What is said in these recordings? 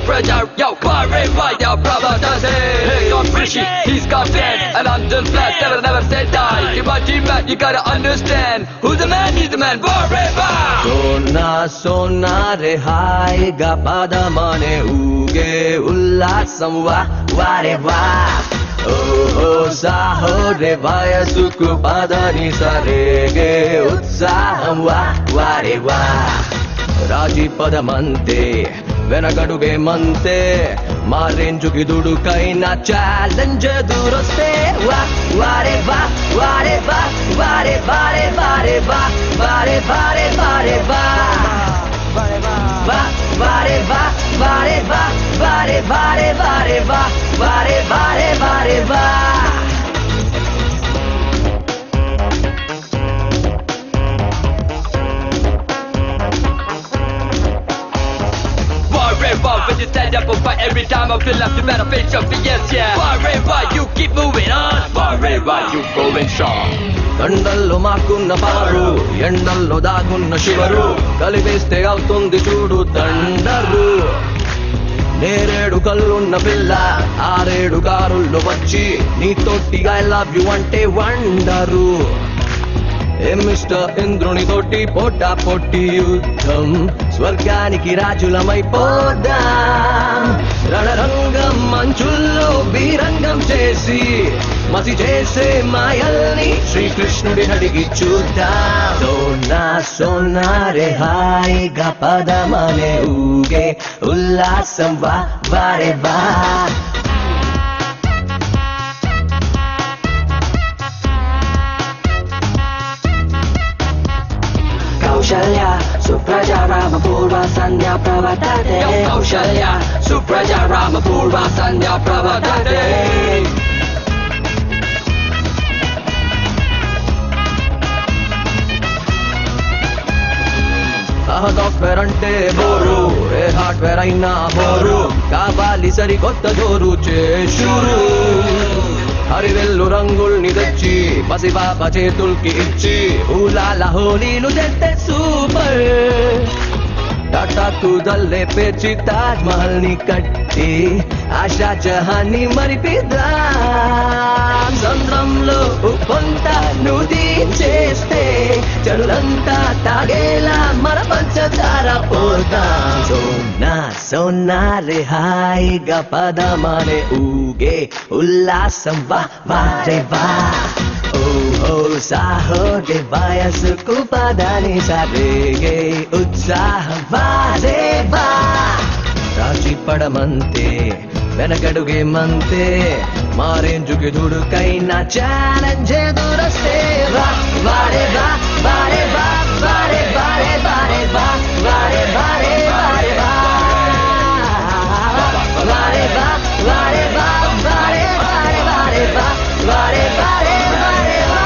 fragile, yo, forever, yo, brother does it. He got fishy, he's got fat, and I'm just flat, never say die. You got G-Man, you gotta understand, who's the man, he's the man, forever. Sona re haiga padamane uge ullasam wa re va. Oh saho re vayasuku padani sarege utsaham wa re va. Raji padamante వెనకడుగే మంతే మా రేంజుకి దుడుకైన challenge ఎదురొస్తే వారే వా వారే వా వారే వారే వారే వా వారే వారే వారే వా వారే వా వారే వా వారే వారే వారే వా వారే వారే వారే వా. When you stand up and fight every time I feel like you better face your fears, yeah. Forever, you keep moving on. Forever, you going strong. కండల్లో మాకున్న పవరు ఎండల్లో దాగున్న శివరు కలిపేస్తే అవుతుంది చూడు తండరు. నేరేడు కళ్ళున్న పిల్ల ఆరేడు కారుల్లో వచ్చి నీతోటిగా ఐ లవ్ యు అంటే వండరు. మిస్టర్ ఇంద్రుని తోటి పోటా పొట్టి యుద్ధం స్వర్గానికి రాజులమైపోదాం. రణరంగం మంచుల్లో బీరంగం చేసి మసి చేసే మాయల్ని శ్రీకృష్ణుడి అడిగి చూద్దాం. సోనా సోనా రే హాయిగా పదమనే ఊగే ఉల్లాసం వారే వా. Kaushalya, Supraja Rama Purva Sandhya Pravadate. Yo Kaushalya, Supraja Rama Purva Sandhya Pravadate. Software అంటే బోరు ఏ హార్డ్వేర్ అయినా బోరు కావాలి సరికొత్త జోరు చేసురు. హరివెల్లు రంగుల్ని తెచ్చి పసిపాప చేతుల్కి ఇచ్చి ఊలాల హోలీలు తెస్తే సూపర్. టాటాకు దల్లే పేర్చి తాజ్ మహల్ ని కట్టి ఆశా జహాన్ని మరిపిద్దాం. సంద్రంలో ఉప్పొంత నుది చేస్తే చెడులంతా తాగేలా మన పంచదార పోదాం. సోనా సోనా రే హాయిగా పదమనే ఊగే ఉల్లాసం వారే వా. ఓ సాహోగే వయసుకు పదని సరేగే ఉత్సాహం వారే వా. రాజీ పడమంతే వెనకడుగే మంతే మా రేంజుకి దుడుకైన ఛాలెంజ్ ఎదురొస్తే వారే వా వారే వా వారే వారే వారే వా వారే వారే వారే వా వారే వా వారే వా వారే వారే వారే వా వారే వారే వారే వా.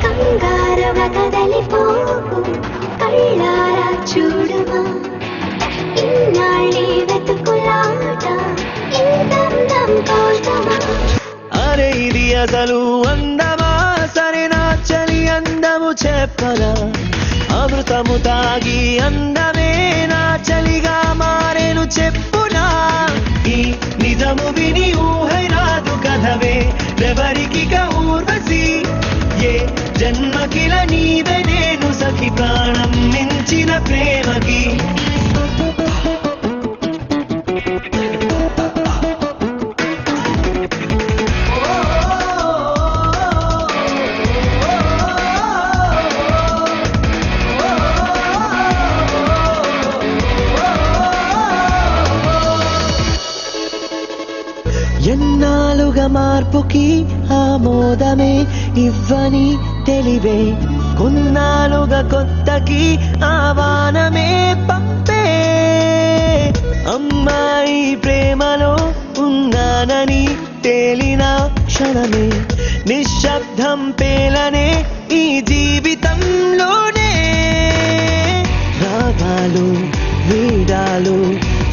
కంగారవ కదలిపోకు కళ్ళారా చూడమా ఇన్నాళ్ళే వెతుకులాట ఇంతందం కోసమా. అరే ఇది అసలు అందమా సరే నా చలి అందము చెప్పనా అమృతము తాగి అందమే నా చలిగా మారేను చెప్పునా. ఈ నిజము విని ఊహై రాదు కథవే ఎవరికి ఊర్వశి ఏ జన్మకిల నీవే నేను సఖి ప్రాణం మించిన ప్రేమకి. ఎన్నాళ్ళుగా మార్పుకి ఆమోదమే ఇవ్వని తెలివే కొన్నాళ్ళుగా కొత్తకి ఆహ్వానమే పంపే. అమ్మాయి ప్రేమలో ఉన్నానని తేలిన క్షణమే నిశ్శబ్దం పేలనే ఈ జీవితంలోనే. రాగాలు నీడాలు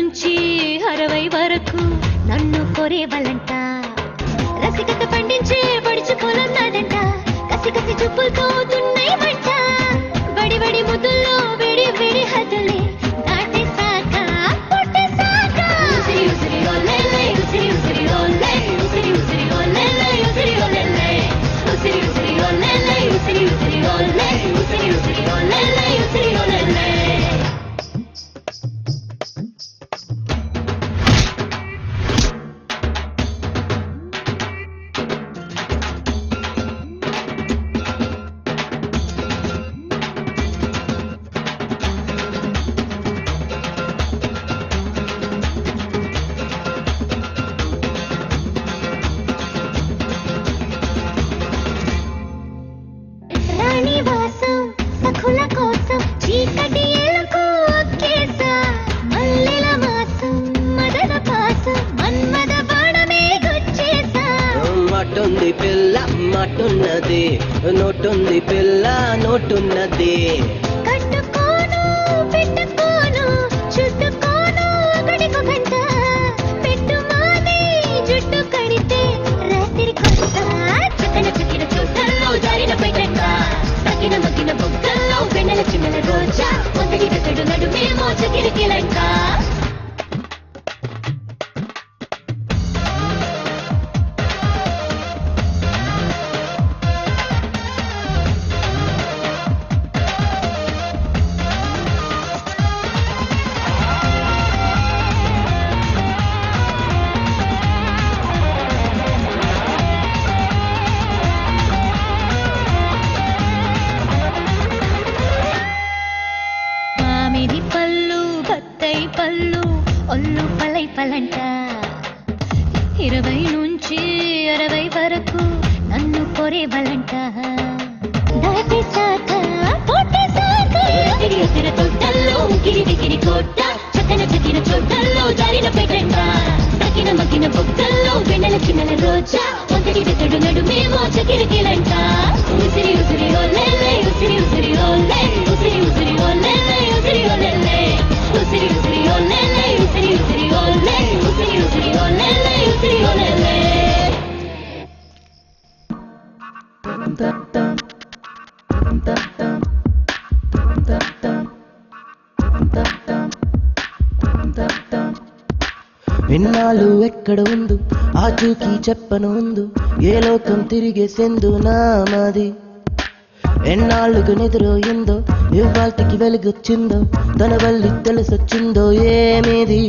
నుంచి 60 వరకు నన్ను కోరేవాళ్ళంట రసికత పండించే పడిచి పొలన్నాదంట కసి కసి చూపులతో దున్నైవంట బడి బడి ముద్దుల్లో వేడి వేడి హద్దులే దాటేసాక పుట్టేసాక ఉసిరి ఉసిరి ఓలెలే ఉసిరి ఉసిరి ఓలే ఉసిరి ఉసిరి ఓలెలే ఉసిరి ఓలెలే ఉసిరి ఉసిరి ఓలెలే ఉసిరి ఉసిరి ఓలే ఉసిరి ఉసిరి ఓలెలే ఉసిరి ఓలెలే రాణివాసం సఖుల కోసం చీకటి ఏలకు ఒక్కేసా మల్లెల మాసం మదన పాసం మన్మద బాణమే గుచ్చేసా మటుంది పిల్ల మట్టున్నది నోటుంది పిల్ల నోటున్నది కట్టుకోను పెట్టుకోను చుట్టుకోను ఒకటికొక గంట పెట్టుమాని జుట్టు కడితే రాత్రి కొత్త చక్కన చక్కిన చూటల్లో జారిన పెట్టంట తగిన మగ్గిన బొగ్గల్లో వెన్నెల చిన్నెల రోజా ఒకటి తడు నడుమేమో చకిరికిలంట మామిడి పళ్ళు బత్తై పళ్ళు ఒళ్ళు పలై పలంట 20 నుంచి 60 వరకు నన్ను కోరేవాళ్ళంట దాటేసాక పొట్టేసాక ఎసిర తొట్టల్లో గిరి కోట చక్కన చక్కిన చోటల్లో జారిన పెట్టంట తగిన మగ్గిన బొగ్గల్లో వెన్నెల చిన్నెల రోజా ఒకటి తడు నడుమేమో చకిరికిలంట ఉసిరి ఉసిరి ఓలెలే ఉసిరి ఉసిరి ఓలే ఉసిరి ఉసిరి ఓలెలే ఉసిరి ఓలెలే ఉసిరి ఉసిరి ఓలెలే ఉసిరి ఉసిరి ఓలే ఉసిరి ఉసిరి ఓలెలే ఉసిరి ఓలెలే ఎన్నాళ్ళు ఎక్కడ ఉందు ఆచూకీ చెప్పను ఉందు ఏ లోకం తిరిగేసెందు నామది ఎన్నాళ్ళుకు నిద్రోయిందో ఇవాటికి వెలుగొచ్చిందో తన వల్లి తెలిసొచ్చిందో ఏమిది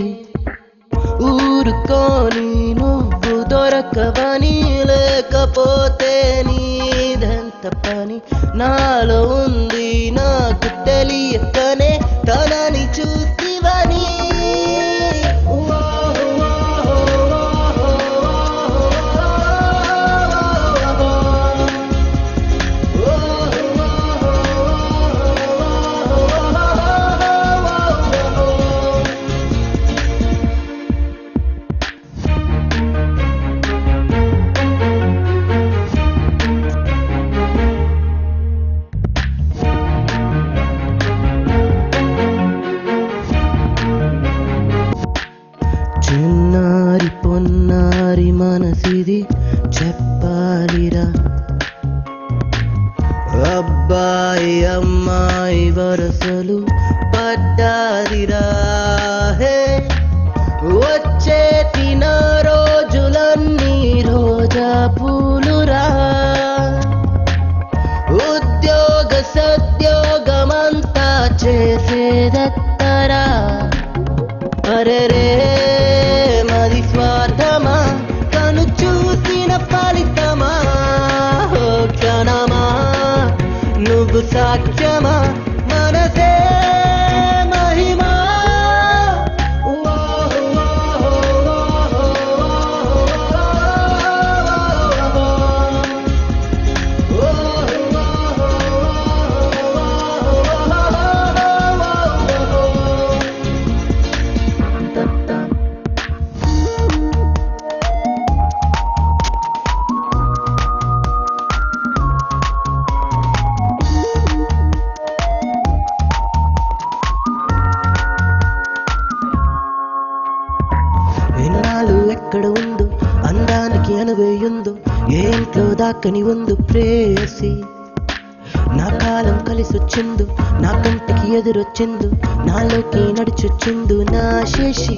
ఊరుకోని నువ్వు దొరకవని లేకపోతే నీదెంత పని నాలో ఉంది నాకు తెలియకనే తనని చూసివని చిన్నారి పొన్నారి మనసిది చెప్పాలిరా అబ్బాయి అమ్మాయి వరసలు పడ్డాదిరా హే వచ్చేటి నా రోజులన్నీ రోజా పూలురా ఉద్యోగ సద్యోగమంతా చేసేదత్తరా అరెరే మది స్వార్థమా కను చూసిన ఫలితమా ఓ క్షణమా నువ్వు సాక్ష్యమా మనసే మహిమా ఎక్కడ ఉందో అందానికి అనువేయుందో ఏ ఇంట్లో దాక్కని ఉందో ప్రేయసి నా కాలం కలిసొచ్చిందో నా కంటికి ఎదురొచ్చిందో నాలోకి నడిచొచ్చిందో నా శేషి